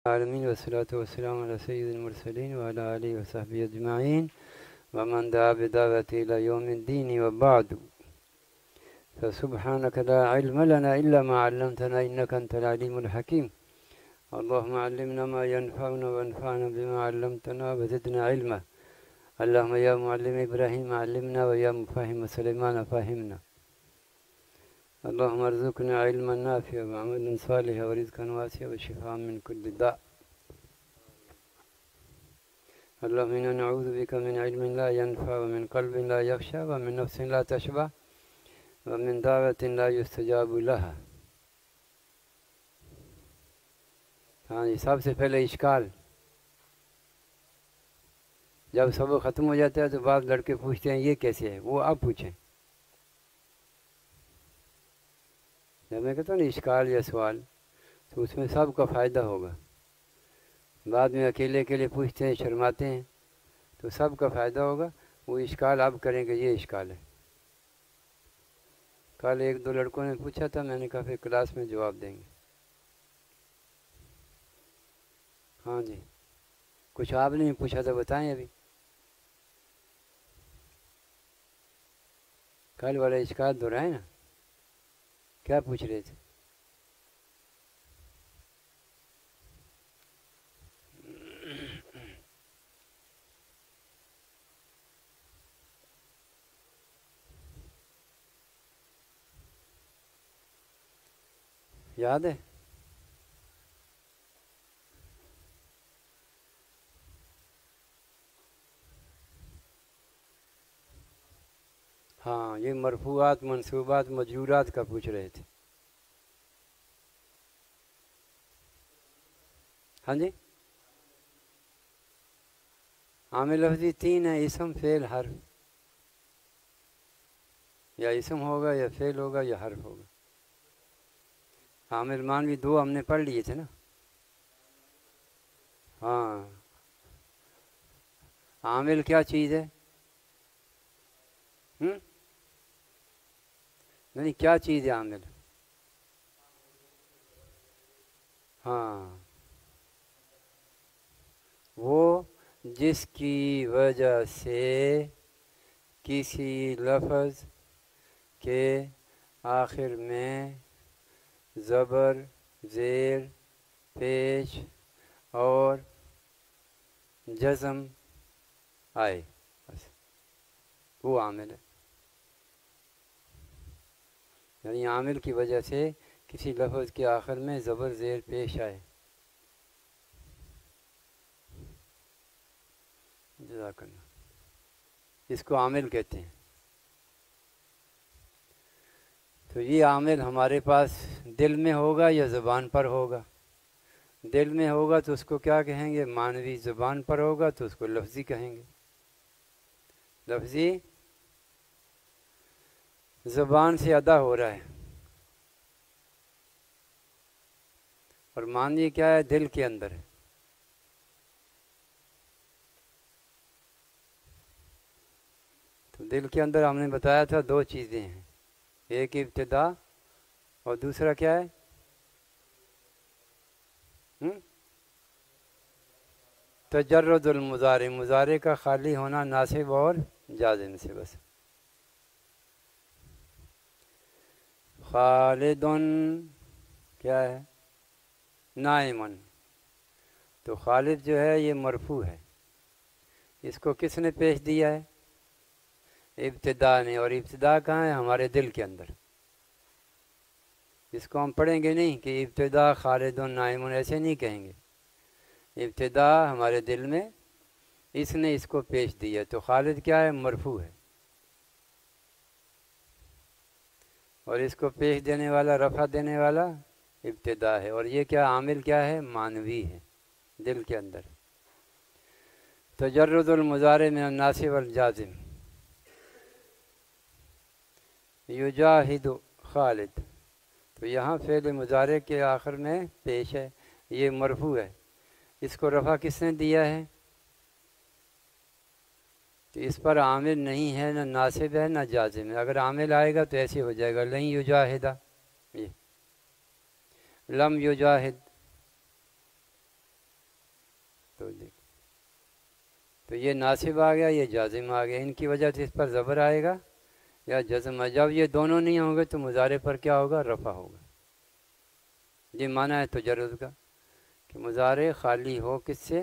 العالمين والصلاة والسلام على سيد المرسلين وعلى آله وصحبه أجمعين ومن دعا بدعوته إلى يوم الدين وبعد فسبحانك لا علم لنا إلا ما علمتنا إنك أنت العليم الحكيم اللهم علمنا ما ينفعنا وانفعنا بما علمتنا وزدنا علما اللهم يا معلم إبراهيم علمنا ويا مفهم سليمان فهمنا اللهم ارزقنا علما نافعا وعملا صالحا ورزقا واسعا وشفاء من كل داء اللهم إنا نعوذ بك من علم لا ينفع ومن قلب لا يخشى ومن نفس لا تشبع ومن دعوة لا يستجاب لها. ہاں جی، سب سے پہلے اشکال جب سبق ختم ہو جاتا ہے تو بعض لڑکے پوچھتے ہیں یہ کیسے ہے، وہ اب پوچھیں. جب میں کہتا ہوں نا اشکال یا سوال تو اس میں سب کا فائدہ ہوگا. بعد میں اکیلے اکیلے پوچھتے ہیں، شرماتے ہیں، تو سب کا فائدہ ہوگا. وہ اشکال اب کریں کہ یہ اشکال ہے. کل ایک دو لڑکوں نے پوچھا تھا، میں نے کہا پھر کلاس میں جواب دیں گے. ہاں جی، کچھ آپ نے پوچھا تھا، بتائیں. ابھی کل والا اشکال دہرائیں نا، کیا پوچھ رہے تھے؟ یاد ہے؟ ہاں، یہ مرفوعات منصوبات مجرورات کا پوچھ رہے تھے. ہاں جی، عامل لفظی تین ہیں: اسم، فعل، حرف. یا اسم ہوگا یا فعل ہوگا یا حرف ہوگا. عامل مانوی دو ہم نے پڑھ لیے تھے نا. ہاں، عامل کیا چیز ہے؟ نہیں، کیا چیز ہے عامل؟ ہاں، وہ جس کی وجہ سے کسی لفظ کے آخر میں زبر، زیر، پیش اور جزم آئے، بس وہ عامل ہے. یعنی عامل کی وجہ سے کسی لفظ کے آخر میں زبر، زیر، پیش آئے. جزاک اللہ. اس کو عامل کہتے ہیں. تو یہ عامل ہمارے پاس دل میں ہوگا یا زبان پر ہوگا؟ دل میں ہوگا تو اس کو کیا کہیں گے؟ معنوی. زبان پر ہوگا تو اس کو لفظی کہیں گے. لفظی زبان سے ادا ہو رہا ہے، اور معنوی کیا ہے؟ دل کے اندر ہے. تو دل کے اندر ہم نے بتایا تھا دو چیزیں ہیں: ایک ابتدا اور دوسرا کیا ہے؟ تجرد المضارع. مضارع کا خالی ہونا ناصب اور جازم سے. بس خالدن کیا ہے؟ نائمن. تو خالد جو ہے یہ مرفوع ہے. اس کو کس نے پیش دیا ہے؟ ابتدا نے. اور ابتدا کہاں ہے؟ ہمارے دل کے اندر. اس کو ہم پڑھیں گے نہیں کہ ابتدا خالدن نائمن، ایسے نہیں کہیں گے. ابتدا ہمارے دل میں، اس نے اس کو پیش دیا. تو خالد کیا ہے؟ مرفوع ہے. اور اس کو پیش دینے والا، رفع دینے والا ابتدا ہے. اور یہ کیا عامل کیا ہے؟ معنوی ہے، دل کے اندر. تجرد المضارع من الناصب والجازم. یجاہد خالد. تو یہاں فعل مضارع کے آخر میں پیش ہے، یہ مرفوع ہے. اس کو رفع کس نے دیا ہے؟ تو اس پر عامل نہیں ہے، نہ ناصب ہے نہ جازم ہے. اگر عامل آئے گا تو ایسے ہو جائے گا لن یجاہدہ. یہ لم یجاہد. تو یہ ناصب آ گیا، یہ جازم آ گیا، ان کی وجہ سے اس پر زبر آئے گا یا جزم. جب یہ دونوں نہیں ہوں گے تو مضارع پر کیا ہوگا؟ رفع ہوگا. یہ معنی ہے تجرد کا کہ مضارع خالی ہو کس سے؟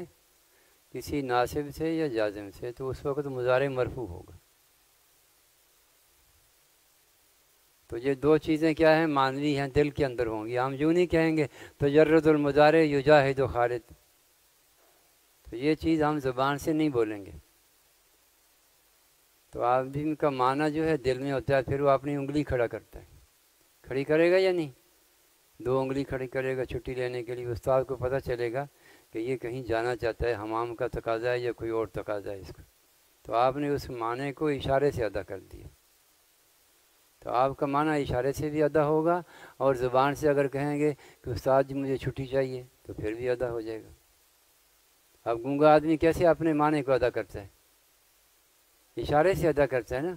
کسی ناصب سے یا جازم سے، تو اس وقت مضارع مرفوع ہوگا. تو یہ دو چیزیں کیا ہیں؟ معنوی ہیں، دل کے اندر ہوں گی. ہم یوں نہیں کہیں گے تجرد المضارع یجاہد خالد، تو یہ چیز ہم زبان سے نہیں بولیں گے. تو آدمی کا معنی جو ہے دل میں ہوتا ہے، پھر وہ اپنی انگلی کھڑا کرتا ہے. کھڑی کرے گا یا نہیں؟ 2 انگلی کھڑی کرے گا چھٹی لینے کے لیے. استاد کو پتہ چلے گا کہ یہ کہیں جانا چاہتا ہے، حمام کا تقاضا ہے یا کوئی اور تقاضا ہے اس کا. تو آپ نے اس معنی کو اشارے سے ادا کر دیا. تو آپ کا معنی اشارے سے بھی ادا ہوگا، اور زبان سے اگر کہیں گے کہ استاد جی مجھے چھٹی چاہیے تو پھر بھی ادا ہو جائے گا. اب گونگا آدمی کیسے اپنے معنی کو ادا کرتا ہے؟ اشارے سے ادا کرتا ہے نا.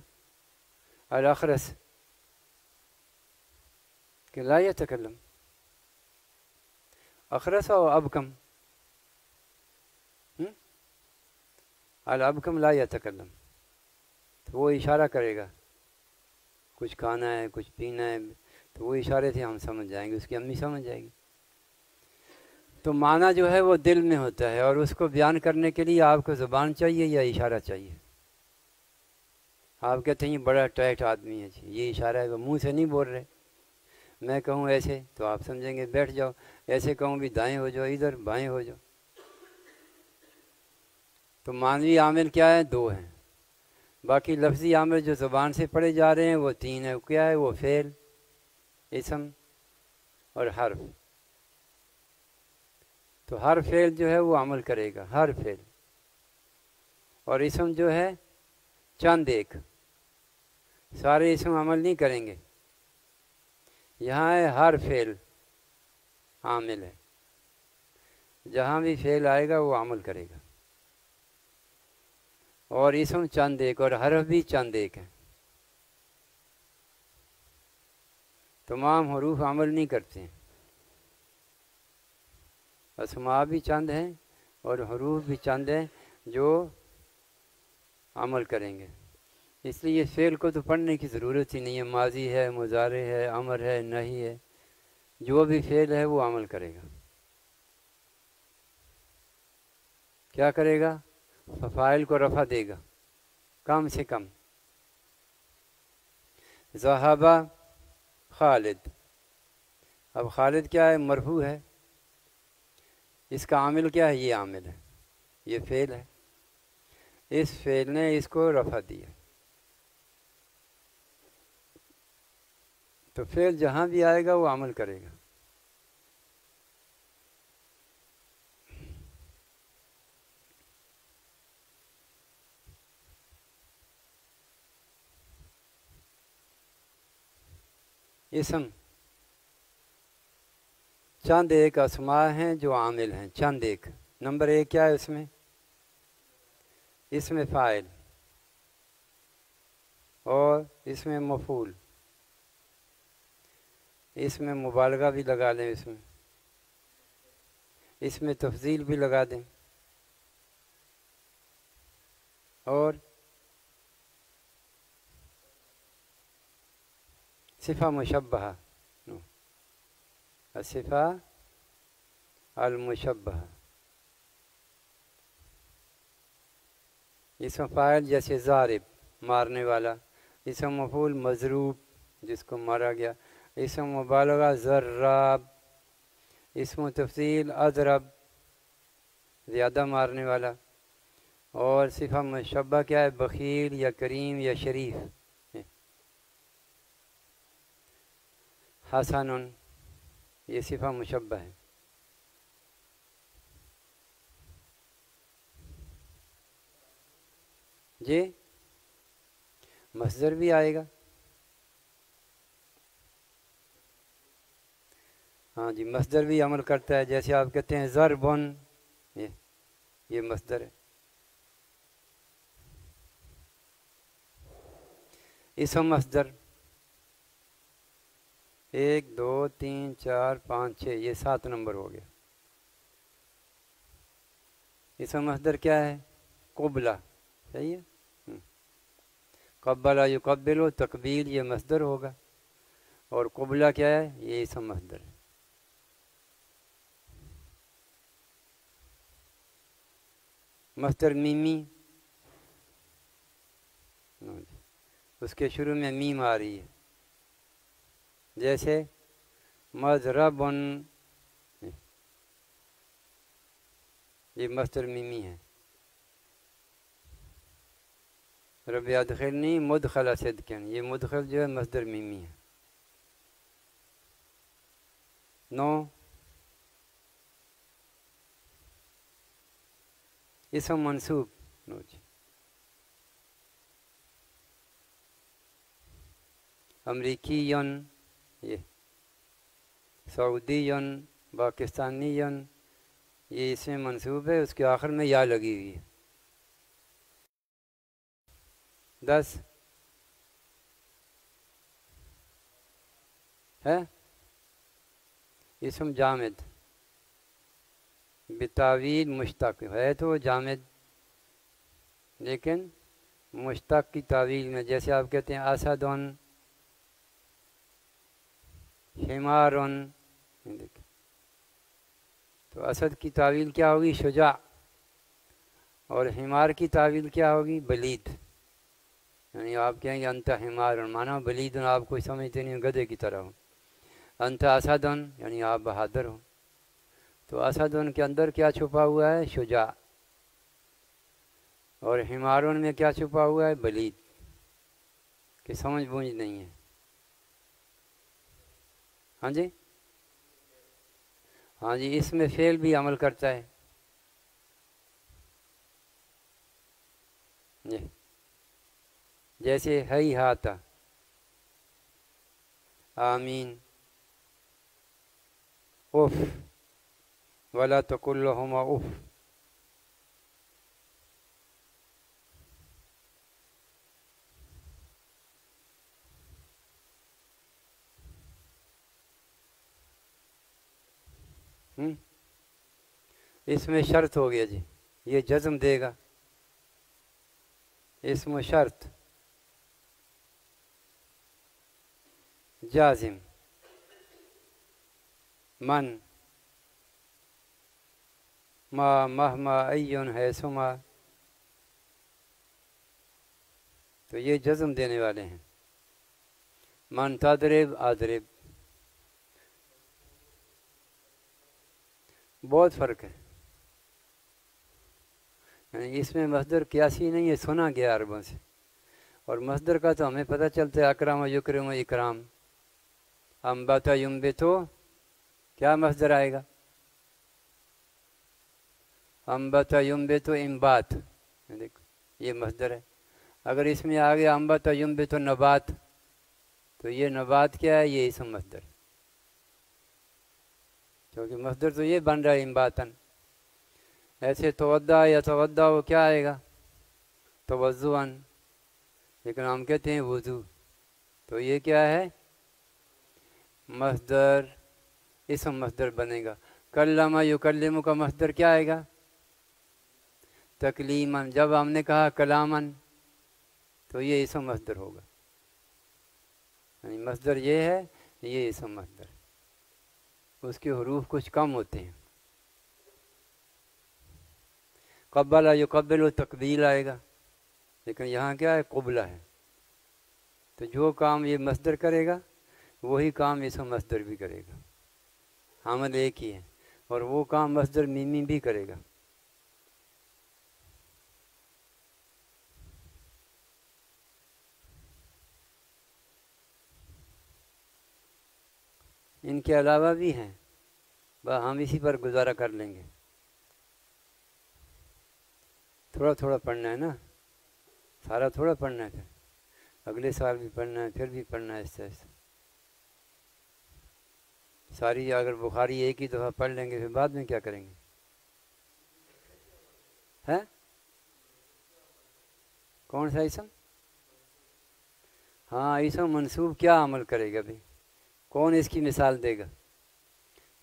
الاخرس کہ لا یتکلم، اخرس و ابکم، الابکم لا یتکلم، تو وہ اشارہ کرے گا. کچھ کھانا ہے، کچھ پینا ہے، تو وہ اشارے سے ہم سمجھ جائیں گے، اس کی امی سمجھ جائے گی. تو معنی جو ہے وہ دل میں ہوتا ہے، اور اس کو بیان کرنے کے لیے آپ کو زبان چاہیے یا اشارہ چاہیے؟ آپ کہتے ہیں یہ بڑا ٹائٹ آدمی ہے جی، یہ اشارہ ہے، وہ منہ سے نہیں بول رہے. میں کہوں ایسے تو آپ سمجھیں گے بیٹھ جاؤ، ایسے کہوں بھی دائیں ہو جاؤ، ادھر بائیں ہو جاؤ. تو معنوی عامل کیا ہے؟ 2 ہیں. باقی لفظی عامل جو زبان سے پڑھے جا رہے ہیں وہ 3 ہیں. کیا ہے وہ؟ فعل، اسم اور حرف. تو ہر فعل جو ہے وہ عمل کرے گا، ہر فعل. اور اسم جو ہے چند ایک، سارے اسم عمل نہیں کریں گے. یہاں ہے ہر فعل عامل ہے، جہاں بھی فعل آئے گا وہ عمل کرے گا. اور اسم چند ایک، اور حرف بھی چند ایک ہیں. تمام حروف عمل نہیں کرتے ہیں. اسماء بھی چند ہیں اور حروف بھی چند ہیں جو عمل کریں گے. اس لیے فعل کو تو پڑھنے کی ضرورت ہی نہیں ہے. ماضی ہے، مضارع ہے، امر ہے، نہی ہے، جو بھی فعل ہے وہ عمل کرے گا. کیا کرے گا؟ فاعل کو رفع دے گا کم سے کم. ذہب خالد، اب خالد کیا ہے؟ مرفوع ہے. اس کا عامل کیا ہے؟ یہ عامل ہے، یہ فعل ہے. اس فعل نے اس کو رفع دیا. تو فعل جہاں بھی آئے گا وہ عمل کرے گا. اسم چند ایک اسماء ہیں جو عامل ہیں، چند ایک. نمبر 1 کیا ہے اس میں؟ اسم فاعل، اور اس میں مفعول، اس میں مبالغہ بھی لگا لیں، اس میں تفضیل بھی لگا دیں، اور صفہ مشبہہ، صفہ المشبہہ. اسم فاعل جیسے ضارب مارنے والا، اسم مفعول مضروب جس کو مارا گیا، اسم مبالغہ ضراب، اسم تفضیل اضرب زیادہ مارنے والا، اور صفہ مشبہ کیا ہے؟ بخیل یا کریم یا شریف. حسن یہ صفہ مشبہ ہے. جی مصدر بھی آئے گا. ہاں جی مصدر بھی عمل کرتا ہے. جیسے آپ کہتے ہیں ضربن، یہ مصدر ہے. اسم مصدر 1 2 3 4 5 6، یہ 7 نمبر ہو گیا. اسم مصدر کیا ہے؟ قبلہ، صحیح ہے. قبلہ یقبلو، تقبیل یہ مصدر ہوگا، اور قبلہ کیا ہے؟ یہ اسم مصدر ہے. مصدر میمی، اس کے شروع میں میم آ رہی ہے، جیسے مضربن، یہ مصدر میمی ہے. رب ادخلنی مدخل صدقن، یہ مدخل جو ہے مصدر میمی ہے. 9 اسم منصوب، امریکی یون، یہ سعودی یون، پاکستانی یون، یہ اسم منصوب ہے، اس کے آخر میں یا لگی ہوئی ہے. 10 ہے اسم جامد، بتاویل مشتق ہے تو جامد، لیکن مشتق کی تعویل میں، جیسے آپ کہتے ہیں اسدن، حمارن، تو اسد کی تعویل کیا ہوگی؟ شجاع، اور حمار کی تعویل کیا ہوگی؟ بلید. یعنی آپ کہیں گے انت حمارن، مانا بلیدن، آپ کوئی سمجھتے نہیں، گدھے کی طرح ہو. انت اسدن یعنی آپ بہادر ہو. تو اسدن کے اندر کیا چھپا ہوا ہے؟ شجاع. اور حمارن میں کیا چھپا ہوا ہے؟ بلید. کہ سمجھ بوجھ نہیں ہے. ہاں جی، ہاں جی، اس میں فعل بھی عمل کرتا ہے. جی، جیسے ہی ہاتا، آمین، اف، ولا تقل لهما اف. اس میں شرط ہو گیا جی، یہ جزم دے گا. اسم شرط جازم، من، ما، مہما، ایون، حیثما، تو یہ جزم دینے والے ہیں. من تضرب، اضرب. بہت فرق ہے، یعنی اس میں مصدر قیاسی نہیں ہے، سنا گیا عربوں سے. اور مصدر کا تو ہمیں پتہ چلتا ہے اکرم و یکرم و اکرام. انبت ینبتو کیا مصدر آئے گا؟ انبت ینبتو انبات، دیکھو یہ مصدر ہے. اگر اس میں آ گیا انبت ینبتو نبات، تو یہ نبات کیا ہے؟ یہ اسم مصدر، کیونکہ مصدر تو یہ بن رہا ہے انباتن. ایسے تودع یا تودع وہ کیا آئے گا؟ توضعن، لیکن ہم کہتے ہیں وضو، تو یہ کیا ہے؟ مصدر، اسم مصدر بنے گا. کلم یکلم کا مصدر کیا آئے گا؟ تکلیمن. جب ہم نے کہا کلامن تو یہ اسم مصدر ہوگا، یعنی مصدر یہ ہے، یہ اسم مصدر. اس کے حروف کچھ کم ہوتے ہیں. قبلہ یقبل و تقبیل آئے گا، لیکن یہاں کیا ہے؟ قبلہ ہے. تو جو کام یہ مصدر کرے گا وہی کام اسم مصدر بھی کرے گا، عمل ایک ہی ہے. اور وہ کام مصدر میمی بھی کرے گا. ان کے علاوہ بھی ہیں، ہم اسی پر گزارا کر لیں گے. تھوڑا تھوڑا پڑھنا ہے نا، سارا تھوڑا پڑھنا ہے، پھر اگلے سال بھی پڑھنا ہے، پھر بھی پڑھنا ہے ایسے ایسے. ساری اگر بخاری ایک ہی دفعہ پڑھ لیں گے پھر بعد میں کیا کریں گے؟ ہے کون سا اسم؟ ہاں، اسم منصوب کیا عمل کرے گا بھائی؟ کون اس کی مثال دے گا؟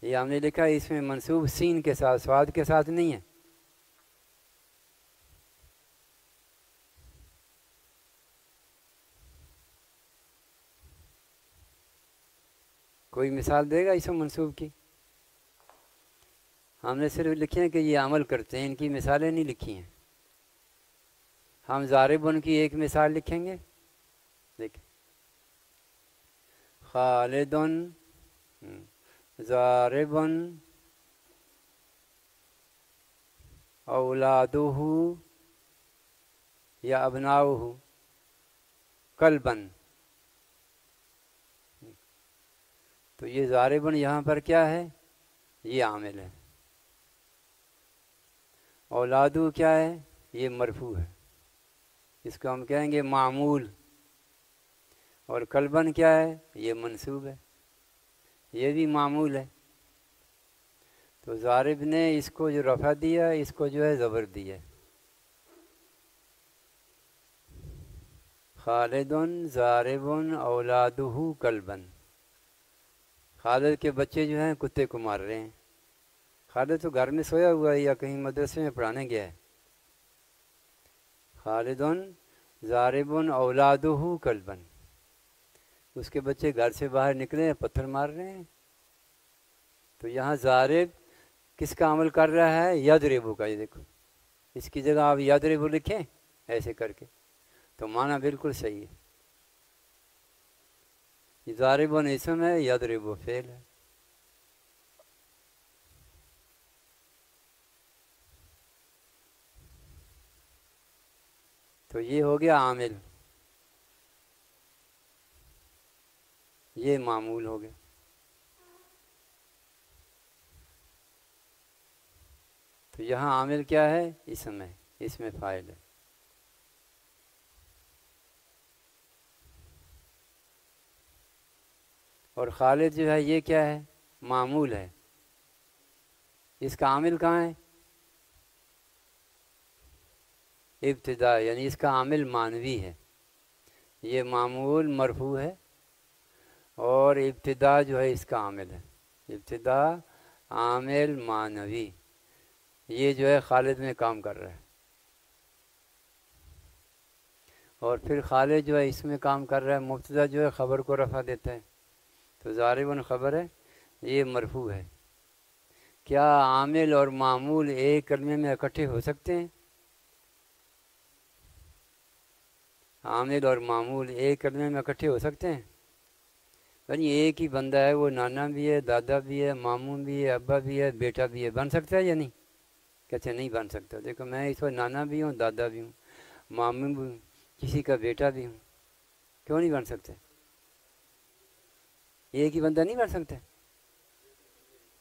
یہ ہم نے لکھا ہے اس میں منصوب سین کے ساتھ، سواد کے ساتھ نہیں ہے. کوئی مثال دے گا اسم منصوب کی؟ ہم نے صرف لکھے ہیں کہ یہ عمل کرتے ہیں، ان کی مثالیں نہیں لکھی ہیں. ہم ضاربن کی ایک مثال لکھیں گے. دیکھیں، خالدن ضاربن اولادہ یا ابناؤہ کلبن. تو یہ ضاربن یہاں پر کیا ہے؟ یہ عامل ہے. اولادو کیا ہے؟ یہ مرفوع ہے، اس کو ہم کہیں گے معمول. اور کلبن کیا ہے؟ یہ منصوب ہے، یہ بھی معمول ہے. تو ضارب نے اس کو جو رفع دیا، اس کو جو ہے زبر دیا. خالدن ضاربن اولادہ کلبن. خالد کے بچے جو ہیں کتے کو مار رہے ہیں. خالد تو گھر میں سویا ہوا ہے یا کہیں مدرسے میں پڑھانے گیا ہے. خالدن ضاربن اولادہ کلبن. اس کے بچے گھر سے باہر نکلے ہیں، پتھر مار رہے ہیں. تو یہاں ضارب کس کا عمل کر رہا ہے؟ یضربو کا. یہ دیکھو، اس کی جگہ آپ یضربو لکھیں ایسے کر کے تو معنی بالکل صحیح ہے. ضاربن اسم ہے، یضربو فعل ہے. تو یہ ہو گیا عامل، یہ معمول ہو گیا. تو یہاں عامل کیا ہے؟ اسم ہے، اسم فاعل ہے. اور خالد جو ہے یہ کیا ہے؟ معمول ہے. اس کا عامل کہاں ہے؟ ابتدا، یعنی اس کا عامل معنوی ہے. یہ معمول مرفوع ہے اور ابتدا جو ہے اس کا عامل ہے. ابتدا عامل معنوی، یہ جو ہے خالد میں کام کر رہا ہے. اور پھر خالد جو ہے اس میں کام کر رہا ہے. مبتدا جو ہے خبر کو رفع دیتا ہے. تو ضاربن خبر ہے، یہ مرفوع ہے. کیا عامل اور معمول ایک کلمے میں اکٹھے ہو سکتے ہیں؟ عامل اور معمول ایک کلمے میں اکٹھے ہو سکتے ہیں؟ یعنی ایک ہی بندہ ہے، وہ نانا بھی ہے، دادا بھی ہے، ماموں بھی ہے، ابا بھی ہے، بیٹا بھی ہے. بن سکتا ہے یا نہیں؟ کہتے نہیں بن سکتا. دیکھو میں اس وقت نانا بھی ہوں، دادا بھی ہوں، ماموں بھی ہوں، کسی کا بیٹا بھی ہوں. کیوں نہیں بن سکتے؟ ایک ہی بندہ نہیں بن سکتا.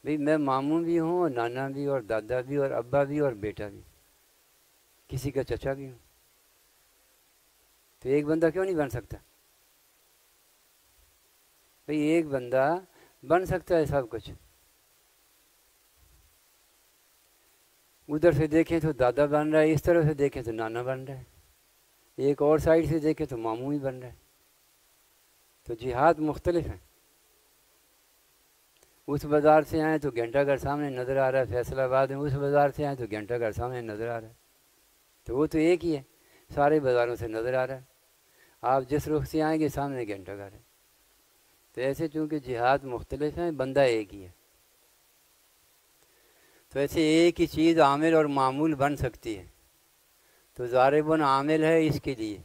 بھئی میں ماموں بھی ہوں اور نانا بھی اور دادا بھی اور ابا بھی اور بیٹا بھی، کسی کا چچا بھی ہوں. تو ایک بندہ کیوں نہیں بن سکتا؟ بھئی ایک بندہ بن سکتا ہے سب کچھ. ادھر سے دیکھیں تو دادا بن رہا ہے، اس طرف سے دیکھیں تو نانا بن رہا ہے، ایک اور سائڈ سے دیکھیں تو ماموں ہی بن رہا ہے. تو جہات مختلف ہیں. اس بازار سے آئیں تو گھنٹہ گھر سامنے نظر آ رہا ہے فیصل آباد میں، اس بازار سے آئیں تو گھنٹہ گھر سامنے نظر آ رہا ہے. تو وہ تو ایک ہی ہے، سارے بازاروں سے نظر آ رہا ہے. آپ جس رخ سے آئیں گے سامنے گھنٹہ گھر ہے. تو ایسے چونکہ جہات مختلف ہیں، بندہ ایک ہی ہے. تو ایسے ایک ہی چیز عامل اور معمول بن سکتی ہے. تو ضاربن عامل ہے اس کے لیے.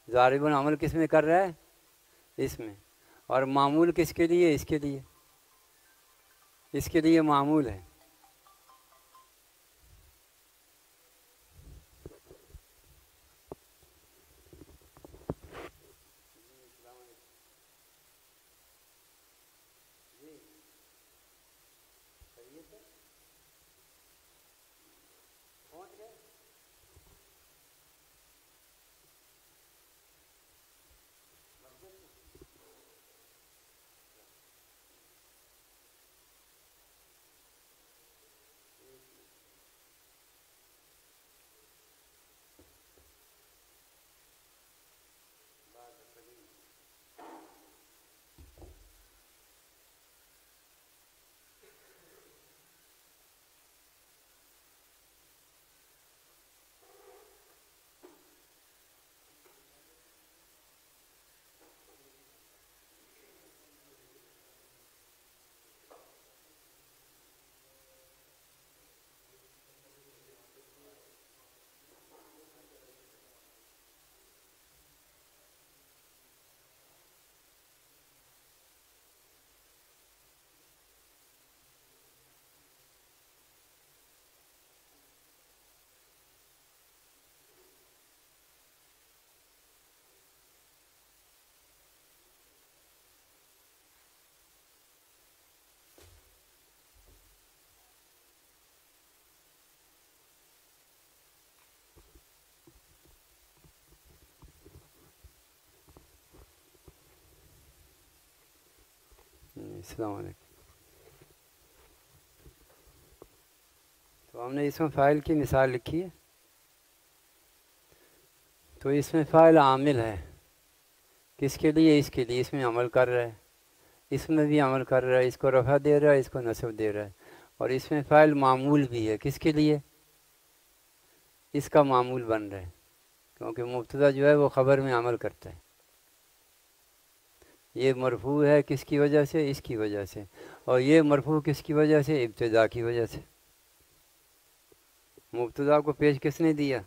ضاربن عمل کس میں کر رہا ہے؟ اس میں. اور معمول کس کے لیے؟ اس کے لیے. اس کے لیے معمول ہے. السلام علیکم. تو ہم نے اسم فاعل کی مثال لکھی ہے. تو اسم فاعل عامل ہے کس کے لیے؟ اس کے لیے اس میں عمل کر رہا ہے، اس میں بھی عمل کر رہا ہے، اس کو رفع دے رہا ہے، اس کو نصب دے رہا ہے. اور اس میں فاعل معمول بھی ہے کس کے لیے؟ اس کا معمول بن رہا ہے، کیونکہ مبتدا جو ہے وہ خبر میں عمل کرتا ہے. یہ مرفوع ہے کس کی وجہ سے؟ اس کی وجہ سے. اور یہ مرفوع کس کی وجہ سے؟ ابتدا کی وجہ سے. مبتدا کو پیش کس نے دیا؟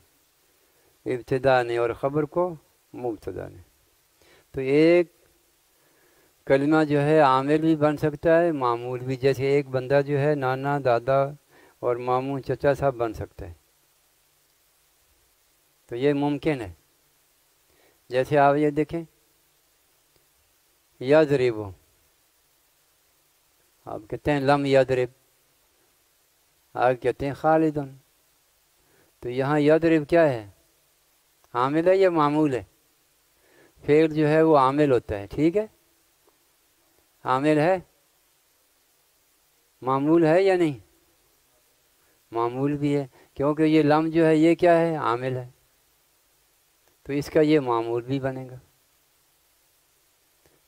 ابتدا نے، اور خبر کو مبتدا نے. تو ایک کلمہ جو ہے عامل بھی بن سکتا ہے، معمول بھی. جیسے ایک بندہ جو ہے نانا، دادا اور ماموں، چچا صاحب بن سکتا ہے. تو یہ ممکن ہے. جیسے آپ یہ دیکھیں یضرب، آپ کہتے ہیں لم یضرب، آپ کہتے ہیں خالد. تو یہاں یضرب کیا ہے؟ عامل ہے یا معمول ہے؟ فعل جو ہے وہ عامل ہوتا ہے، ٹھیک ہے، عامل ہے. معمول ہے یا نہیں؟ معمول بھی ہے، کیونکہ یہ لم جو ہے یہ کیا ہے؟ عامل ہے. تو اس کا یہ معمول بھی بنے گا.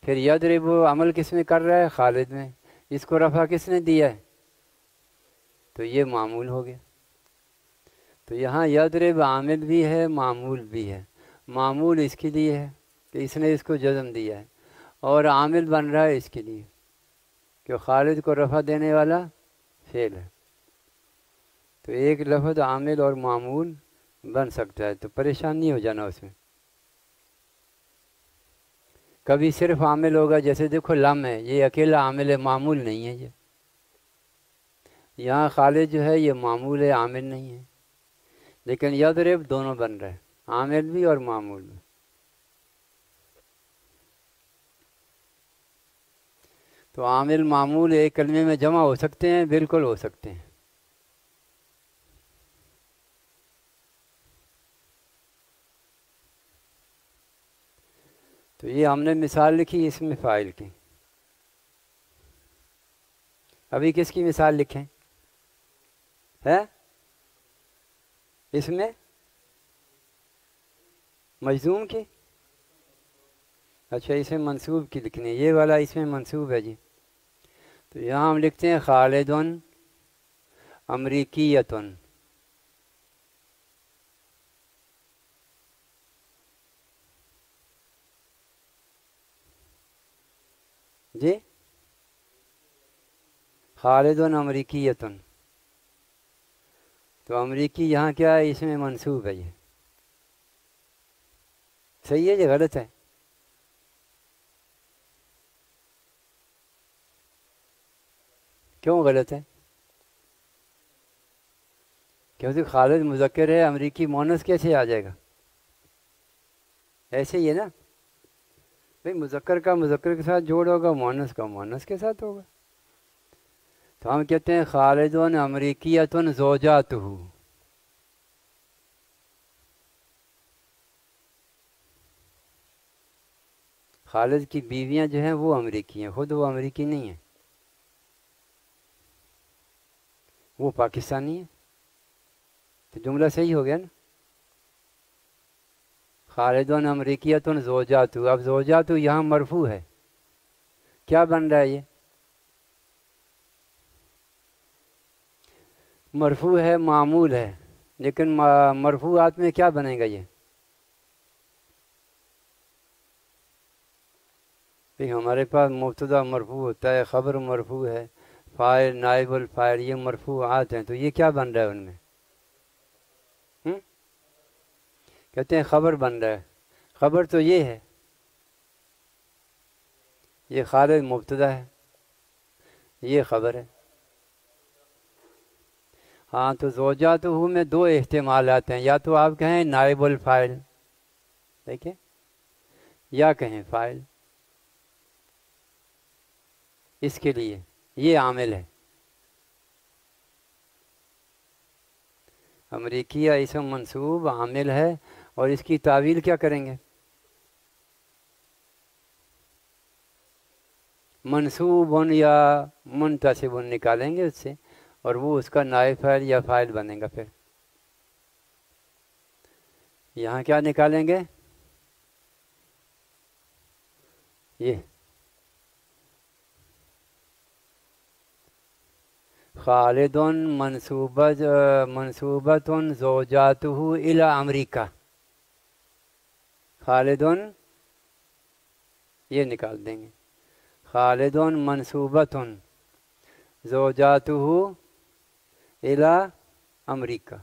پھر یضرب عمل کس میں کر رہا ہے؟ خالد میں. اس کو رفع کس نے دیا ہے؟ تو یہ معمول ہو گیا. تو یہاں یضرب عامل بھی ہے، معمول بھی ہے. معمول اس کے لیے ہے کہ اس نے اس کو جزم دیا ہے، اور عامل بن رہا ہے اس کے لیے کہ خالد کو رفع دینے والا فعل ہے. تو ایک لفظ عامل اور معمول بن سکتا ہے، تو پریشان نہیں ہو جانا اس میں. کبھی صرف عامل ہوگا، جیسے دیکھو لم ہے، یہ اکیلا عامل ہے، معمول نہیں ہے. یہ یہاں خالد جو ہے یہ معمول ہے، عامل نہیں ہے. لیکن یضرب دونوں بن رہے ہیں، عامل بھی اور معمول بھی. تو عامل معمول ایک کلمے میں جمع ہو سکتے ہیں، بالکل ہو سکتے ہیں. تو یہ ہم نے مثال لکھی اسم فاعل کی. ابھی کس کی مثال لکھیں؟ ہے اس میں مجزوم کی. اچھا، اس میں منصوب کی لکھنی ہے، یہ والا اس میں منصوب ہے جی. تو یہاں ہم لکھتے ہیں خالد امریکیۃ. جی خالد امریکیۃ. تو امریکی یہاں کیا ہے؟ اس میں منصوب ہے. یہ صحیح ہے یہ غلط ہے؟ کیوں غلط ہے؟ کیونکہ خالد مذکر ہے، امریکی مونس کیسے آ جائے گا؟ ایسے ہی ہے نا بھئی، مذکر کا مذکر کے ساتھ جوڑ ہوگا، مونس کا مونس کے ساتھ ہوگا. تو ہم کہتے ہیں خالد امریکیۃ زوجاتہ. خالد کی بیویاں جو ہیں وہ امریکی ہیں، خود وہ امریکی نہیں ہیں، وہ پاکستانی ہیں. تو جملہ صحیح ہو گیا نا. خالد امریکیۃ زوجاتہ. اب زوجاتہ یہاں مرفوع ہے، کیا بن رہا ہے؟ یہ مرفوع ہے، معمول ہے. لیکن مرفوعات میں کیا بنے گا؟ یہ ہمارے پاس مبتدا مرفوع ہوتا ہے، خبر مرفوع ہے، فاعل، نائب الفاعل، یہ مرفوعات ہیں. تو یہ کیا بن رہا ہے ان میں؟ کہتے ہیں خبر بن رہا ہے. خبر تو یہ ہے، یہ خالد مبتدا ہے، یہ خبر ہے. ہاں، تو زوجاتہ میں دو احتمالات ہیں، یا تو آپ کہیں نائب الفاعل، دیکھیں، یا کہیں فاعل. اس کے لیے یہ عامل ہے. امریکیہ اسم منصوب عامل ہے، اور اس کی تعویل کیا کریں گے؟ منصوبن یا منتصبن نکالیں گے اس سے، اور وہ اس کا نائب فاعل یا فاعل بنے گا۔ پھر یہاں کیا نکالیں گے؟ یہ خالد منصوبۃ زوجاتہ الی امریکہ، خالد یہ نکال دیں گے، خالد منصوبۃ زوجاتہ الی امریکہ،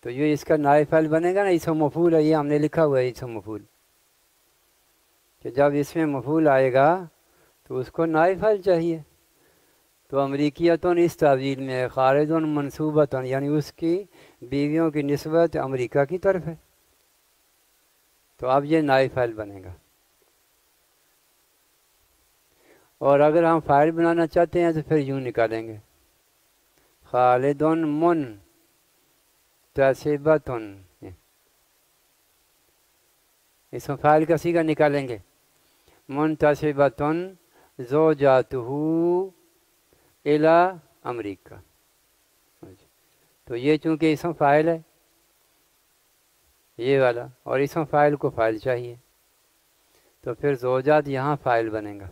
تو یہ اس کا نائب فاعل بنے گا نا، اسم مفعول ہے، یہ ہم نے لکھا ہوا ہے اسم مفعول، کہ جب اس میں مفعول آئے گا تو اس کو نائب فاعل چاہیے، تو امریکیتن اس تعویل میں ہے، خالد منصوبتن یعنی اس کی بیویوں کی نسبت امریکہ کی طرف ہے، تو اب یہ نائب فاعل بنے گا۔ اور اگر ہم فاعل بنانا چاہتے ہیں تو پھر یوں نکالیں گے، خالد منتصبتن، اسم فاعل کا صیغہ نکالیں گے، منتصبتن زوجاتہ الی امریکہ، تو یہ چونکہ اسم فاعل ہے یہ والا، اور اسم فاعل کو فاعل چاہیے، تو پھر زوجات یہاں فاعل بنے گا،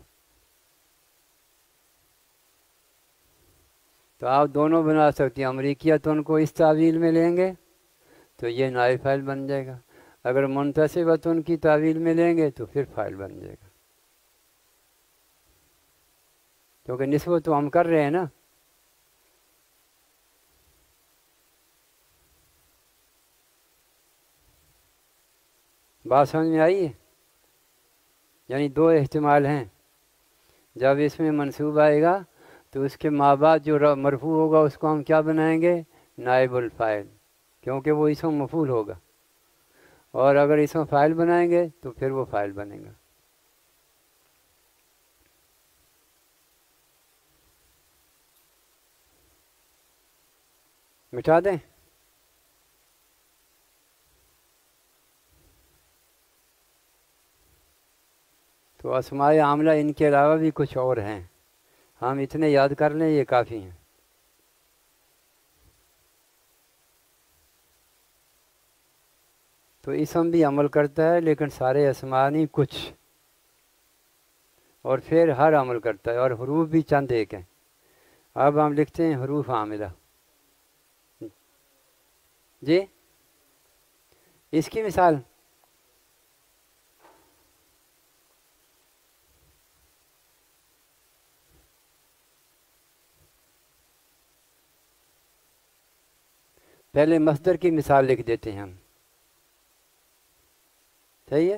تو آپ دونوں بنا سکتے ہیں، امریکیتن کو اس تعویل میں لیں گے تو یہ نائب فاعل بن جائے گا، اگر منتصبتن کی تعویل میں لیں گے تو پھر فاعل بن جائے گا، کیونکہ نسبت تو ہم کر رہے ہیں نا۔ بات سمجھ میں آئی ہے؟ یعنی دو احتمال ہیں، جب اس میں منصوب آئے گا تو اس کے ماں بعد جو مرفوع ہوگا اس کو ہم کیا بنائیں گے؟ نائب الفاعل، کیونکہ وہ اسم مفعول ہوگا، اور اگر اسم فاعل بنائیں گے تو پھر وہ فاعل بنے گا۔ مٹا دیں؟ تو اسماء عاملہ ان کے علاوہ بھی کچھ اور ہیں، ہم اتنے یاد کر لیں یہ کافی ہیں۔ تو اسم بھی عمل کرتا ہے لیکن سارے اسماء نہیں، کچھ، اور پھر ہر عمل کرتا ہے، اور حروف بھی چند ایک ہیں۔ اب ہم لکھتے ہیں حروف عاملہ، جی اس کی مثال پہلے مصدر کی مثال لکھ دیتے ہیں ہم، صحیح ہے؟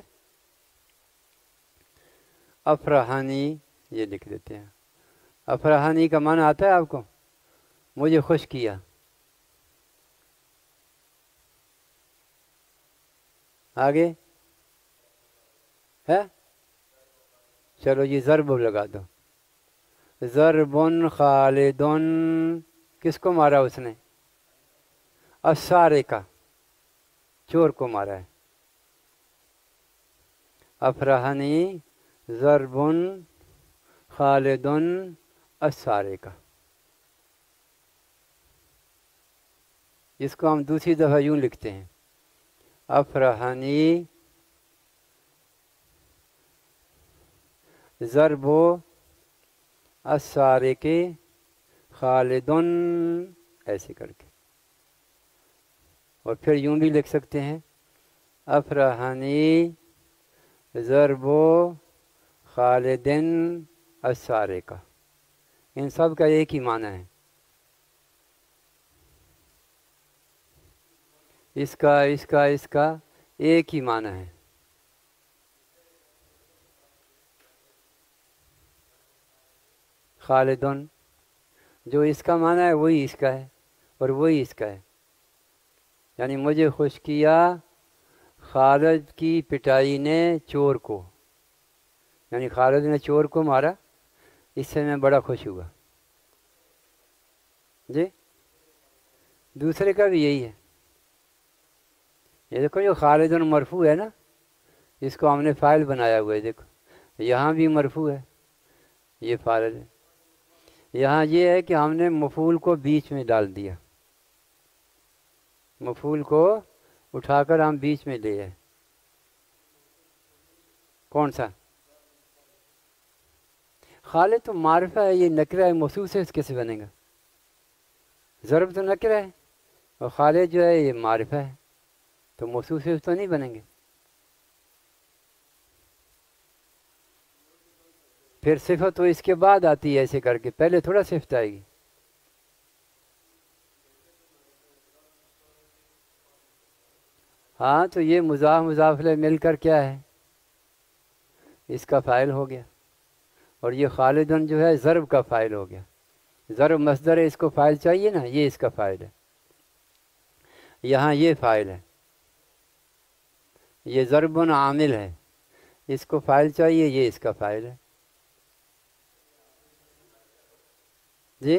افرحانی یہ لکھ دیتے ہیں، افرحانی کا معنی آتا ہے آپ کو؟ مجھے خوش کیا، آگے ہے؟ چلو یہ ضرب لگا دو، ضربن خالدن، کس کو مارا اس نے؟ السارقہ، چور کو مارا ہے۔ افرحانی ضربن خالدن السارقہ، اس کو ہم دوسری دفعہ یوں لکھتے ہیں، افرحانی ضرب السارق خالدن، ایسے کر کے، اور پھر یوں بھی لکھ سکتے ہیں، افرحانی ضرب خالدن السارقہ، ان سب کا ایک ہی معنی ہے، اس کا ایک ہی معنی ہے۔ خالدن جو اس کا معنی ہے وہی اس کا ہے، اور وہی اس کا ہے، یعنی مجھے خوش کیا خالد کی پٹائی نے چور کو، یعنی خالد نے چور کو مارا، اس سے میں بڑا خوش ہوا۔ جی دوسرے کا بھی یہی ہے، یہ دیکھو جو خالد مرفوع ہے نا، اس کو ہم نے فاعل بنایا ہوا ہے، دیکھو یہاں بھی مرفوع ہے یہ فاعل ہے. یہاں یہ ہے کہ ہم نے مفعول کو بیچ میں ڈال دیا، مفعول کو اٹھا کر ہم بیچ میں لے آئے. کون سا؟ خالد تو معرفہ ہے، یہ نکرہ ہے، موصوف سے کیسے بنے گا؟ ضرب تو نکرہ ہے اور خالد جو ہے یہ معرفہ ہے، تو موصوف سے تو نہیں بنیں گے. پھر صفت تو اس کے بعد آتی ہے، ایسے کر کے پہلے تھوڑا صفت آئے گی. ہاں تو یہ مضاف مضاف الیہ مل کر کیا ہے؟ اس کا فاعل ہو گیا. اور یہ خالدن جو ہے ضرب کا فاعل ہو گیا. ضرب مصدر ہے، اس کو فاعل چاہیے نا، یہ اس کا فاعل ہے. یہاں یہ فاعل ہے، یہ ضرب عامل ہے، اس کو فاعل چاہیے، یہ اس کا فاعل ہے. جی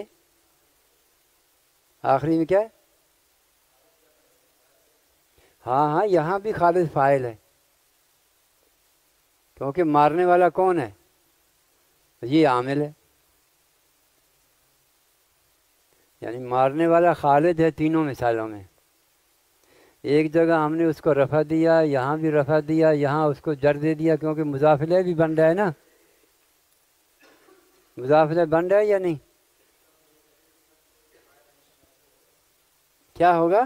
آخری میں کیا ہے؟ ہاں ہاں یہاں بھی خالد فاعل ہے، کیونکہ مارنے والا کون ہے؟ یہ عامل ہے، یعنی مارنے والا خالد ہے تینوں مثالوں میں. ایک جگہ ہم نے اس کو رفع دیا، یہاں بھی رفع دیا، یہاں اس کو جر دے دیا، کیونکہ مضاف الیہ بھی بن رہا ہے نا. مضاف الیہ بن رہا ہے یا نہیں؟ کیا ہوگا؟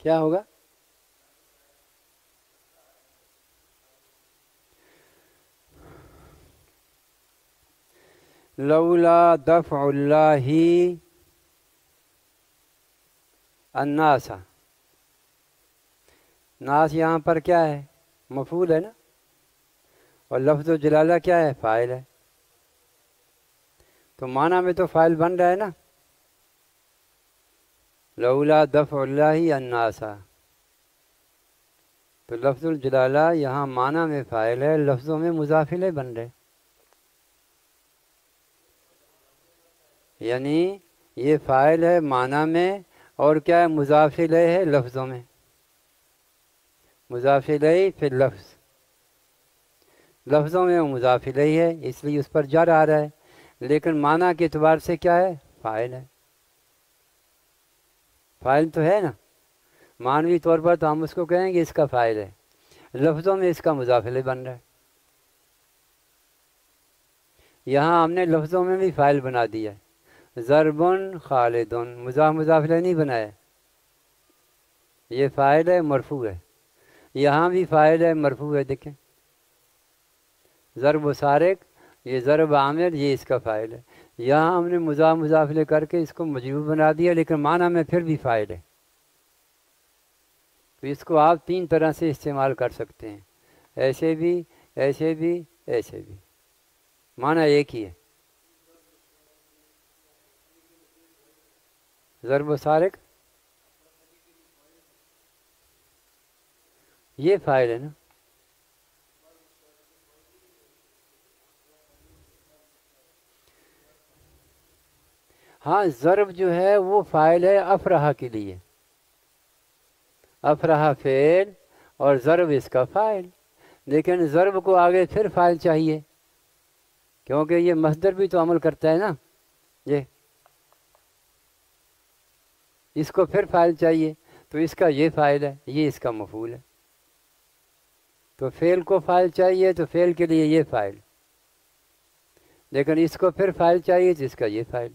کیا ہوگا؟ لولا دفع اللہ الناس. ناس یہاں پر کیا ہے؟ مفعول ہے نا، اور لفظ جلالہ کیا ہے؟ فاعل ہے. تو معنی میں تو فاعل بن رہا ہے نا. لولا دفع اللہ الناس، تو لفظ الجلالہ یہاں معنی میں فاعل ہے، لفظوں میں مضاف الیہ بن رہے. یعنی یہ فاعل ہے معنی میں، اور کیا ہے؟ مضاف الیہ ہے لفظوں میں. مضاف الیہ پھر لفظ، لفظوں میں وہ مضاف الیہ ہے، اس لیے اس پر جر آ رہا ہے، لیکن معنی کے اعتبار سے کیا ہے؟ فاعل ہے. فاعل تو ہے نا، معنوی طور پر تو ہم اس کو کہیں گے اس کا فاعل ہے، لفظوں میں اس کا مضاف الیہ بن رہا ہے. یہاں ہم نے لفظوں میں بھی فاعل بنا دیا ہے. ضربن خالدن، مضاف الیہ نہیں بنایا، یہ فاعل ہے مرفوع ہے. یہاں بھی فاعل ہے مرفوع ہے، دیکھیں ضرب و سارق، یہ ضرب عامر، یہ اس کا فاعل ہے. یہاں ہم نے مضاف الیہ کر کے اس کو مجرور بنا دیا، لیکن معنی میں پھر بھی فاعل ہے. تو اس کو آپ تین طرح سے استعمال کر سکتے ہیں، ایسے بھی، ایسے بھی، ایسے بھی، معنی ایک ہی ہے. ضرب و سارق یہ فاعل ہے نا. ہاں ضرب جو ہے وہ فاعل ہے افرح کے لیے، افرح فعل اور ضرب اس کا فاعل، لیکن ضرب کو آگے پھر فاعل چاہیے، کیونکہ یہ مصدر بھی تو عمل کرتا ہے نا. یہ اس کو پھر فاعل چاہیے، تو اس کا یہ فاعل ہے، یہ اس کا مفعول ہے. تو فعل کو فاعل چاہیے تو فعل کے لیے یہ فاعل، لیکن اس کو پھر فاعل چاہیے تو اس کا یہ فاعل.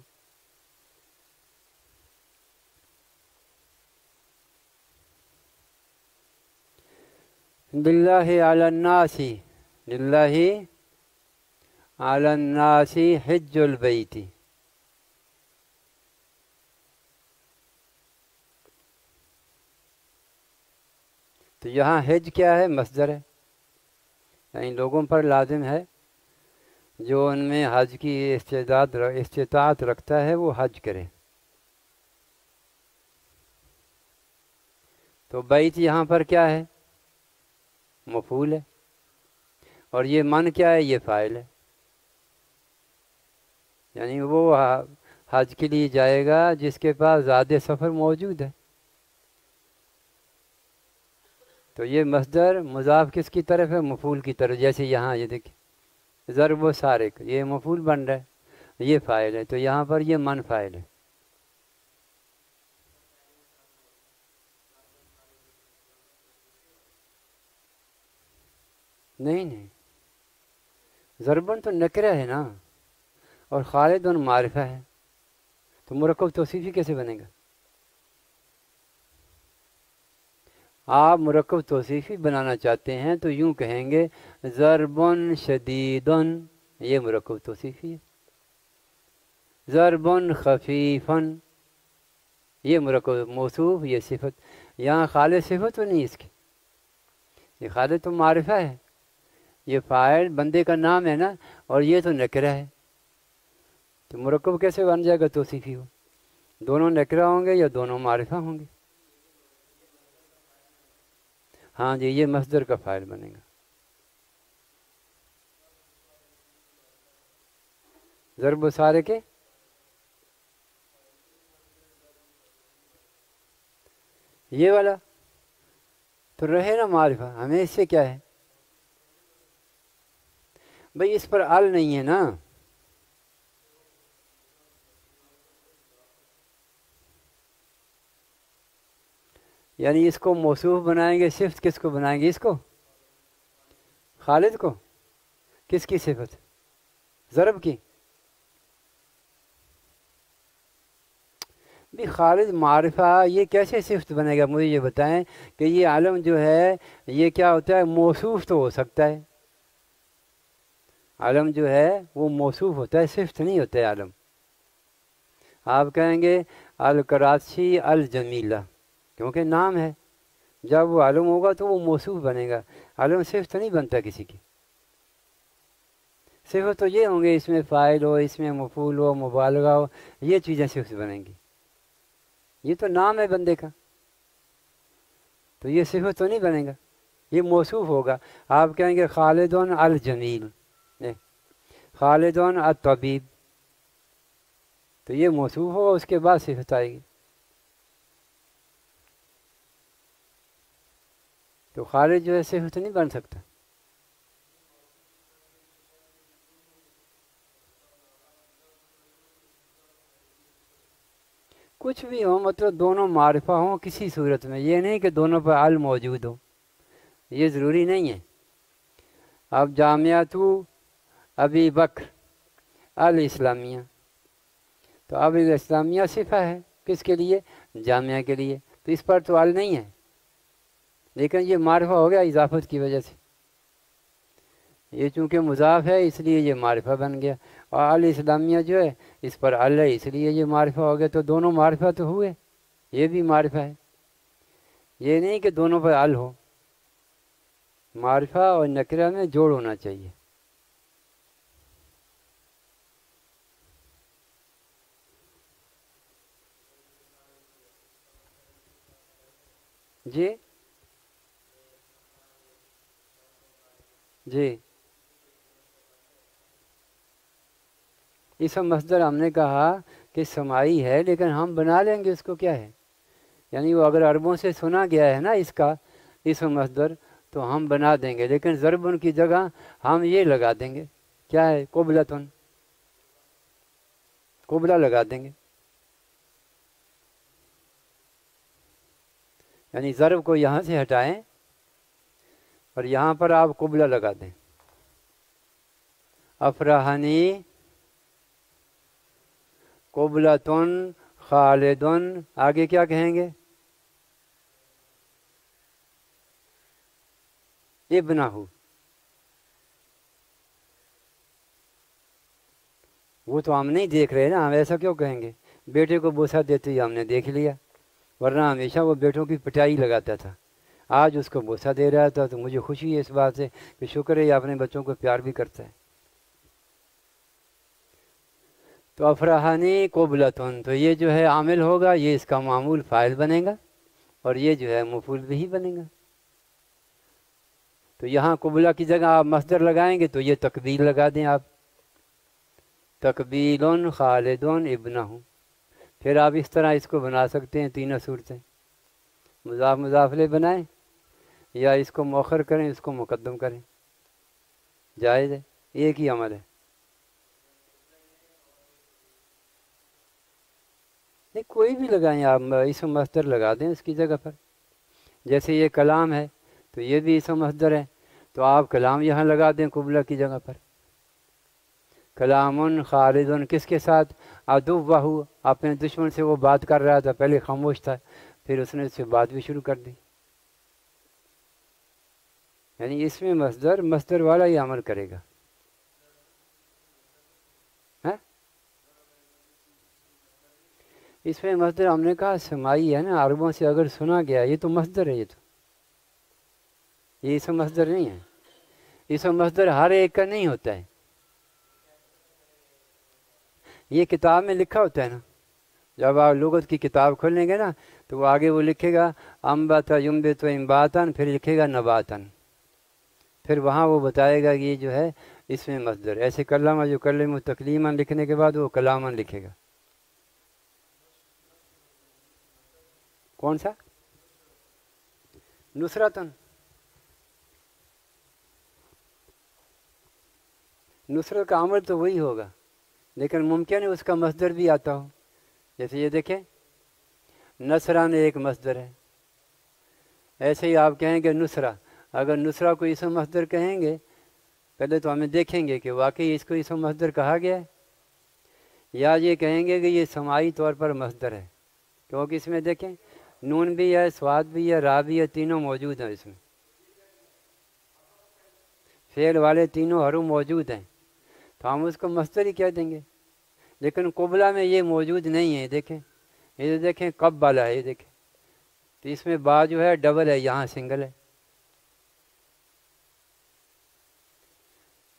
للہ علی الناس، للہ علی الناس حج البیت. تو یہاں حج کیا ہے؟ مصدر ہے، یعنی لوگوں پر لازم ہے جو ان میں حج کی استطاعت رکھتا ہے وہ حج کرے. تو بیت یہاں پر کیا ہے؟ مفعول ہے، اور یہ من کیا ہے؟ یہ فاعل ہے. یعنی وہ حج کے لیے جائے گا جس کے پاس زیادہ سفر موجود ہے. تو یہ مصدر مضاف کس کی طرف ہے؟ مفعول کی طرف. جیسے یہاں یہ دیکھیں ضرب و سارق، یہ مفعول بن رہا ہے، یہ فاعل ہے، تو یہاں پر یہ من فاعل ہے. نہیں نہیں، ضربن تو نکرہ ہے نا، اور خالد معرفہ ہے، تو مرکب توصیفی کیسے بنے گا؟ آپ مرکب توصیفی بنانا چاہتے ہیں تو یوں کہیں گے ضربن شدیدن، یہ مرکب توصیفی ہے. ضربن خفیفن، یہ مرکب موصوف، یہ صفت. یہاں خالد صفت تو نہیں اس کی، یہ خالد تو معرفہ ہے، یہ فاعل بندے کا نام ہے نا، اور یہ تو نکرہ ہے. تو مرکب کیسے بن جائے گا توصیفی ہو؟ دونوں نکرہ ہوں گے یا دونوں معرفہ ہوں گے؟ ہاں جی، یہ مصدر کا فاعل بنے گا. ضرب و سارق کے یہ والا تو رہے نا معرفہ، ہمیں اس سے کیا ہے بھئی؟ اس پر ال نہیں ہے نا. یعنی اس کو موصوف بنائیں گے، صفت کس کو بنائیں گے؟ اس کو، خالد کو. کس کی صفت؟ ضرب کی. بھی خالد معرفہ یہ کیسے صفت بنے گا؟ مجھے یہ بتائیں کہ یہ عالم جو ہے یہ کیا ہوتا ہے؟ موصوف تو ہو سکتا ہے، عالم جو ہے وہ موصوف ہوتا ہے، صفت نہیں ہوتا ہے عالم. آپ کہیں گے الکراچی الجمیلہ، کیونکہ نام ہے. جب وہ عالم ہوگا تو وہ موصوف بنے گا، عالم صفت نہیں بنتا کسی کی. صفت تو یہ ہوں گے اس میں فاعل ہو، اس میں مفعول ہو، مبالغہ ہو، یہ چیزیں صفت بنیں گی. یہ تو نام ہے بندے کا، تو یہ صفت تو نہیں بنے گا، یہ موصوف ہوگا. آپ کہیں گے خالدون الجمیل، خالدون الطبیب، تو یہ موصوف ہوگا، اس کے بعد صفت آئے گی. تو خالد جو ہے صفت نہیں بن سکتا. کچھ بھی ہو، مطلب دونوں معرفہ ہوں کسی صورت میں، یہ نہیں کہ دونوں پر ال موجود ہو، یہ ضروری نہیں ہے. اب جامعۃ ابی بکر الاسلامیہ، تو اب اسلامیہ صفہ ہے کس کے لیے؟ جامعہ کے لیے، تو اس پر تو ال نہیں ہے، لیکن یہ معرفہ ہو گیا اضافت کی وجہ سے. یہ چونکہ مضاف ہے اس لیے یہ معرفہ بن گیا، اور الاسلامیہ جو ہے اس پر ال ہے اس لیے یہ معرفہ ہو گیا. تو دونوں معرفہ تو ہوئے، یہ بھی معرفہ ہے. یہ نہیں کہ دونوں پر ال ہو، معرفہ اور نکرہ میں جوڑ ہونا چاہیے. جی جی، اسم مصدر ہم نے کہا کہ سماعی ہے، لیکن ہم بنا لیں گے اس کو. کیا ہے؟ یعنی وہ اگر عربوں سے سنا گیا ہے نا اس کا اسم مصدر، تو ہم بنا دیں گے، لیکن ضربن کی جگہ ہم یہ لگا دیں گے. کیا ہے؟ قبلتن، قبلہ لگا دیں گے. یعنی ضرب کو یہاں سے ہٹائیں اور یہاں پر آپ قبلہ لگا دیں. افراحنی قبلتن خالدن، آگے کیا کہیں گے؟ ابنہ، وہ تو ہم نہیں دیکھ رہے نا، ہم ایسا کیوں کہیں گے؟ بیٹے کو بوسہ دیتے ہی ہم نے دیکھ لیا، ورنہ ہمیشہ وہ بیٹوں کی پٹائی لگاتا تھا. آج اس کو بوسہ دے رہا تھا تو مجھے خوشی ہے اس بات سے کہ شکر ہے یہ اپنے بچوں کو پیار بھی کرتا ہے. تو افراحانی قبلتن، تو یہ جو ہے عامل ہوگا، یہ اس کا معمول فاعل بنے گا، اور یہ جو ہے مفعول بھی بنے گا. تو یہاں قبلہ کی جگہ آپ مصدر لگائیں گے تو یہ تقبیل لگا دیں آپ، تقبیل خالدون ابنہ. پھر آپ اس طرح اس کو بنا سکتے ہیں تینوں صورتیں. مضاف مضاف الیہ بنائیں، یا اس کو مؤخر کریں اس کو مقدم کریں، جائز ہے، ایک ہی عمل ہے۔ نہیں کوئی بھی لگائیں آپ، اسم مصدر لگا دیں اس کی جگہ پر، جیسے یہ کلام ہے تو یہ بھی اسم مصدر ہے، تو آپ کلام یہاں لگا دیں قبلہ کی جگہ پر۔ کلام خالد کس کے ساتھ؟ عدوہ، اپنے دشمن سے وہ بات کر رہا تھا، پہلے خاموش تھا پھر اس نے اس سے بات بھی شروع کر دی، یعنی اس میں مصدر والا ہی عمل کرے گا۔ ہاں؟ اس میں مصدر ہم نے کہا سماعی ہے نا، عربوں سے اگر سنا گیا یہ تو مصدر ہے، یہ تو یہ اسم مصدر نہیں ہے، اسم مصدر ہر ایک کا نہیں ہوتا ہے، یہ کتاب میں لکھا ہوتا ہے نا، جب آپ لغت کی کتاب کھولیں گے نا تو وہ آگے وہ لکھے گا انبت ینبت انباتن، پھر لکھے گا نباتن، پھر وہاں وہ بتائے گا کہ یہ جو ہے اس میں مصدر، ایسے کلمہ جو کلم تکلیماً لکھنے کے بعد وہ کلاماً لکھے گا۔ کون سا؟ نصرتاً، نصرت کا عمل تو وہی ہوگا، لیکن ممکن ہے اس کا مصدر بھی آتا ہو، جیسے یہ دیکھیں نصران ایک مصدر ہے، ایسے ہی آپ کہیں گے نصرہ، اگر نصرہ کو اسم مصدر کہیں گے پہلے تو ہمیں دیکھیں گے کہ واقعی اس کو اسم مصدر کہا گیا ہے، یا یہ کہیں گے کہ یہ سماعی طور پر مصدر ہے، کیونکہ اس میں دیکھیں نون بھی ہے، سواد بھی ہے، را بھی ہے، تینوں موجود ہیں، اس میں فعل والے تینوں حروف موجود ہیں، تو ہم اس کو مصدر ہی کہہ دیں گے، لیکن قبلہ میں یہ موجود نہیں ہے، دیکھیں یہ دیکھیں کب والا ہے، یہ دیکھیں تو اس میں با جو ہے ڈبل ہے، یہاں سنگل ہے،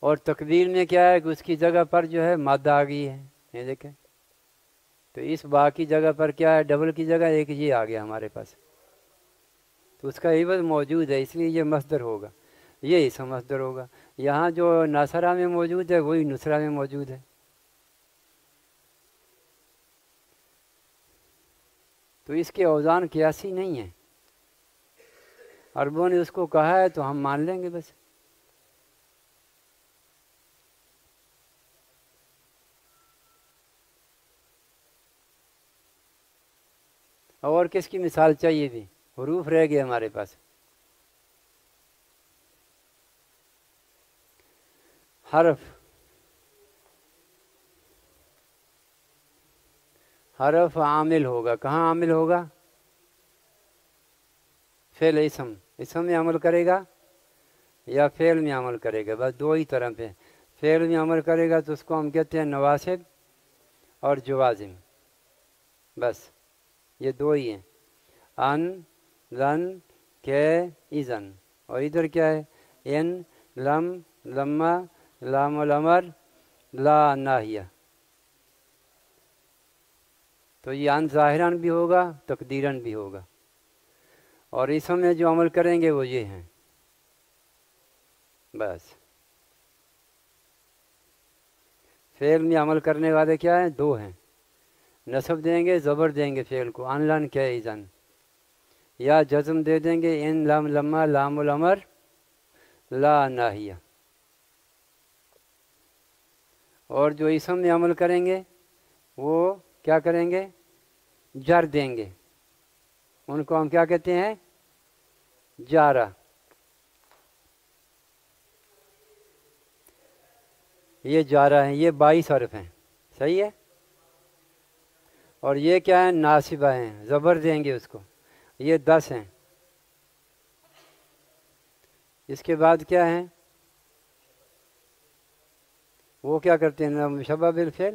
اور تقدیر میں کیا ہے کہ اس کی جگہ پر جو ہے مادہ آ گئی ہے، یہ دیکھیں تو اس با کی جگہ پر کیا ہے، ڈبل کی جگہ ایک یہ آ گیا ہمارے پاس، تو اس کا عوض موجود ہے، اس لیے یہ مصدر ہوگا، یہ اسم مصدر ہوگا۔ یہاں جو ناصرہ میں موجود ہے وہی نصرہ میں موجود ہے، تو اس کے اوزان قیاسی نہیں ہیں، عربوں نے اس کو کہا ہے تو ہم مان لیں گے بس۔ اور کس کی مثال چاہیے بھی؟ حروف رہ گئے ہمارے پاس، حرف، حرف عامل ہوگا، کہاں عامل ہوگا؟ فعل اسم میں عمل کرے گا یا فعل میں عمل کرے گا، بس دو ہی طرح پہ، فعل میں عمل کرے گا تو اس کو ہم کہتے ہیں نواسب اور جوازم، بس یہ دو ہی ہیں، ان، لن، کے، اذن، اور ادھر کیا ہے ان، لم، لما، لام الامر، لا ناہیہ، تو یہ ان ظاہراً بھی ہوگا تقدیراً بھی ہوگا، اور اسم میں جو عمل کریں گے وہ یہ ہیں، بس فعل میں عمل کرنے والے کیا ہیں؟ دو ہیں، نصب دیں گے زبر دیں گے فعل کو، ان لن کے اذن، یا جزم دے دیں گے ان لم لما لام الامر لا ناہیہ، اور جو اسم میں عمل کریں گے وہ کیا کریں گے؟ جر دیں گے، ان کو ہم کیا کہتے ہیں؟ جارہ، یہ جارہ ہیں، یہ 22 حرف ہیں، صحیح ہے، اور یہ کیا ہیں؟ ناصبہ ہیں، زبر دیں گے اس کو، یہ 10 ہیں، اس کے بعد کیا ہیں؟ وہ کیا کرتے ہیں؟ مشبہ بالفعل،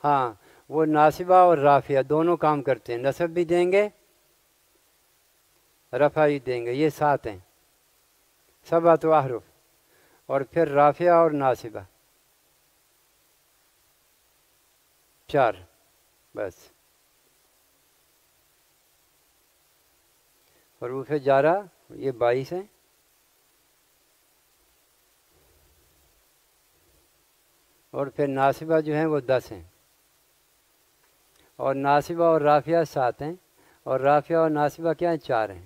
ہاں وہ ناصبہ اور رافعہ دونوں کام کرتے ہیں، نصب بھی دیں گے رفع بھی دیں گے، یہ 7 ہیں، 7 احرف، اور پھر رافعہ اور ناصبہ 4، بس حروف جارہ یہ 22 ہیں، اور پھر ناصبہ جو ہیں وہ 10 ہیں، اور ناصبہ اور رافعہ 7 ہیں، اور رافعہ اور ناصبہ کیا ہیں؟ 4 ہیں،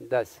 10।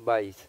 22।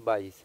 22।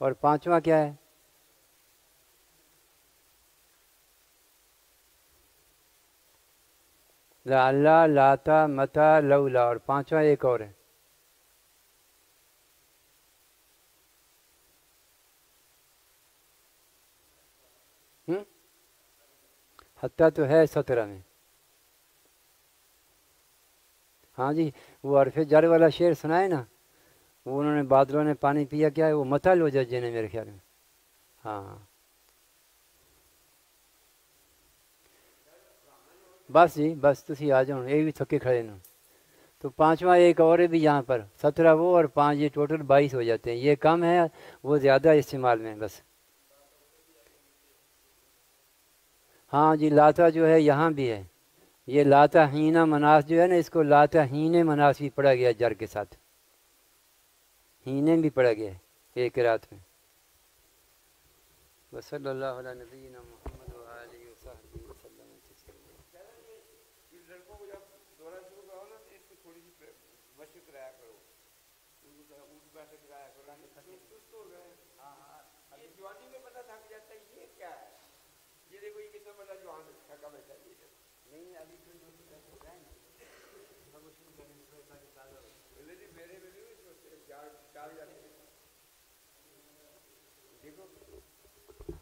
اور پانچواں کیا ہے؟ لعلہ، لاتا، متا، لولا، اور پانچواں ایک اور ہے. حتیٰ تو ہے 17 میں. ہاں جی، وہ حرف جر والا شعر سنا ہے نا، وہ انہوں نے بادلوں نے پانی پیا، کیا ہے وہ؟ متا لو ججے نے میرے خیال میں. ہاں بس جی بس، تسی آ جاؤ، یہ بھی تھکے کھڑے نا. تو پانچواں ایک اور ہے بھی یہاں پر، 17 وہ اور 5 یہ ٹوٹل 22 ہو جاتے ہیں. یہ کم ہے، وہ زیادہ استعمال میں بس. ہاں جی، لاتا جو ہے یہاں بھی ہے. یہ لاتا ہینا مناس جو ہے نا، اس کو لاتا ہینے مناس بھی پڑھا گیا جر کے ساتھ. ہینے بھی پڑھا گیا ہے ایک رات میں. وصلی اللہ علیہ نبینا محمد و آلہ وصحبہ وسلم. لڑکوں کو جب دورہ شروع کرو نا تو اس کو تھوڑی سی مشق کرایا کرو، ان کو اونٹ بیٹھے کرایا کرو. سست ہو گئے. ہاں یہ جوانی میں بندہ تھک جاتا ہے. یہ کیا ہے؟ یہ دیکھو یہ کتنا بڑا جوان تھکا بیٹھا ہے. نہیں ابھی تو جو ہے نا سب کو شروع کرنے میں تھوڑا سا تازہ ہو. میرے میں نہیں چار جاتے ہیں. دیکھو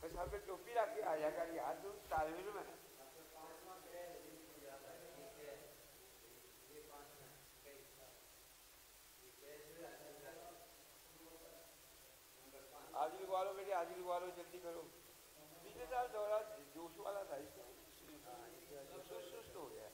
بس ہم پہ ٹوپی رکھ کے آ جائے گا یار، تو طالب علم ہے. آج لگوا لو بیٹے، آج لگوا لو، جلدی کرو. پچھلے سال دورہ جوش والا تھا، اس کا سست ہو گیا.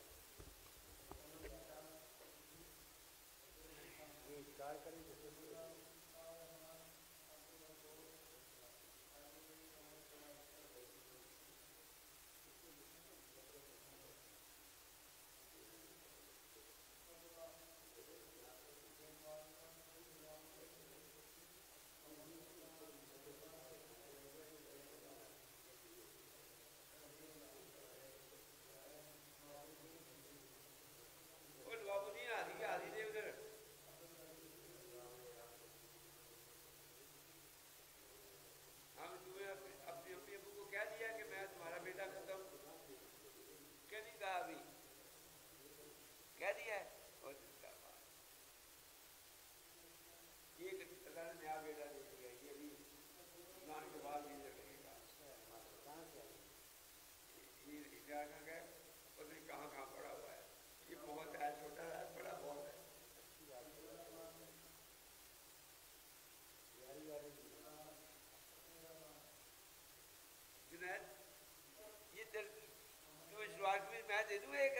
میں دے دوں ایک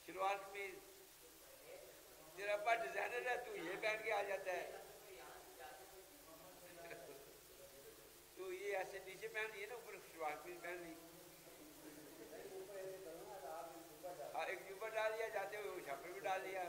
شلوار قمیض، تیرا ابا ڈیزائنر ہے، تو یہ پہن کے آ جاتا ہے. تو یہ ایسے نیچے پہن لیے نا، اوپر شلوار قمیض پہن لی. ایک جوبہ ڈال لیا، جاتے ہوئے چھاپے میں ڈال لیا.